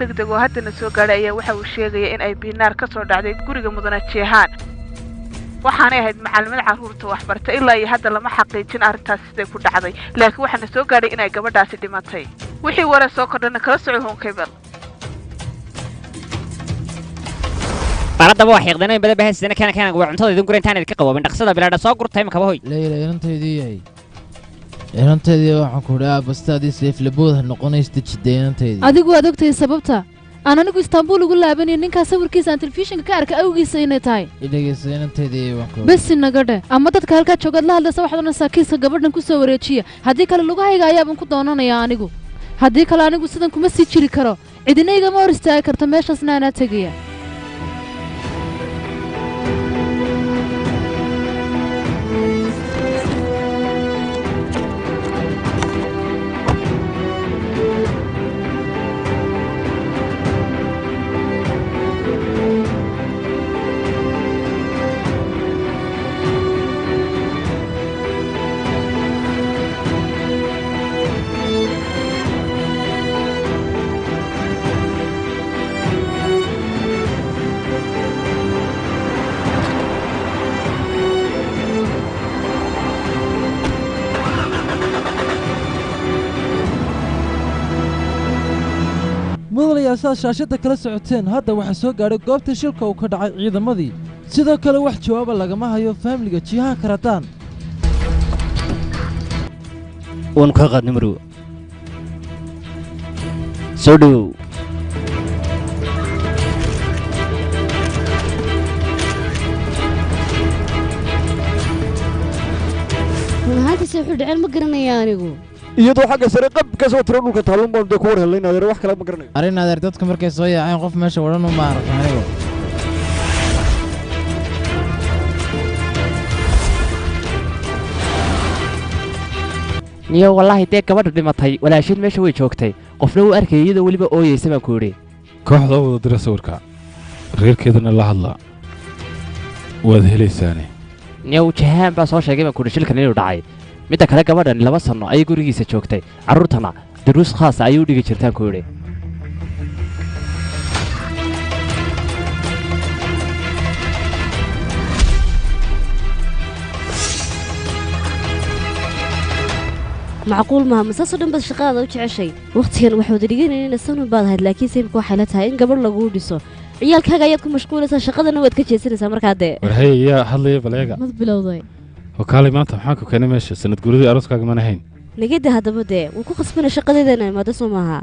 degdeg oo haddana soo gaadhay ayaa waxa uu sheegaya in ay biinaar ka soo dhacday guriga mudane jeehaan waxaanay ahayd macallimada carruurta waxbarta ilaa iyo hadda lama xaqiijin arrintaas siday ku dhacday laakiin waxaana soo gaadhay in ay gabadhaasi dhimatay wixii wara soo kordhana kala soco honkebel baradaba wax yaqdana bada bahasina kana waa cuntada idin gurintaan idin ka qaboobin dhaqsada bilaadha soo gurtay ma kaba hoy leeyla inanteedii waxaan ku dhahaa bastaadii seeflabood noqonaysta jideynanteedii adigu waad ogtahay sababta aan anigu istaanbul ugu laabanay ninka sawirkiisa aan telefishinka ka arkay awgiisa inay tahay idhageysa inanteedii waan ku bas naga dhe ama dadka halka joogad la hadlaysa waxaad oranaysaa kiiska gabadhan ku soo wareejiya haddii kale lugahayga ayaaban ku doonanayaa anigu haddii kale anigu sidan kuma sii jiri karo cidina igama hor istaagi karto meeshaasna anaa tegaya mudanayaashaad shaashadda kala socoteen hadda waxaa soo gaadhay goobta shilka uu ka dhacay ciidamadii sidoo kale wax jawaaba lagama hayo faamiliga jihaha karadaan waanu kaa qaadnay marow soo dhowow runahaantiisa wuxuu dhaceen ma garanaya anigu iyadoo xagga sare qab ka soo tiro dhulka taalun baan ku war helay adeer wax kale ma garanayo arrin adeer dadka markay soo yaaceen qof meesha wadhan uma arko anigu niyo wallaahi dee gabadha dhimatay walaasheed meesha way joogtay qofna wuu arkayay iyadoo weliba ooyeysa baan ku yidhi kooxda wada dira sawirka reerkeedana la hadlaa waad helaysaane niyow jahaan baa soo sheegay baan ku yidhi shilkan inuu dhacay midda kale gabadhan 2 sano ayay gurigiisa joogtay carruurtana duruus khaasa ayuu dhigi jirtaan ku yidhi macquul maaha masaasoo dhan baad shaqadaada u jeceshay wakhtigan waxaad dhiganayna sanun baad ahayd laakiin sayimka waxay la tahay in gabadh laguu dhiso ciyaalkaaga ayaad ku mashquulaysaa shaqadana waad ka jeesanaysaa markaa dee warhay yaa hadlaya baleega mad bilowday wakaalay maanta maxaan ku keenay meesha sanad guuridii arooskaaga mana hayn nagada haddaba dee waan ku khasbanay shaqadeedana imaado soo maaha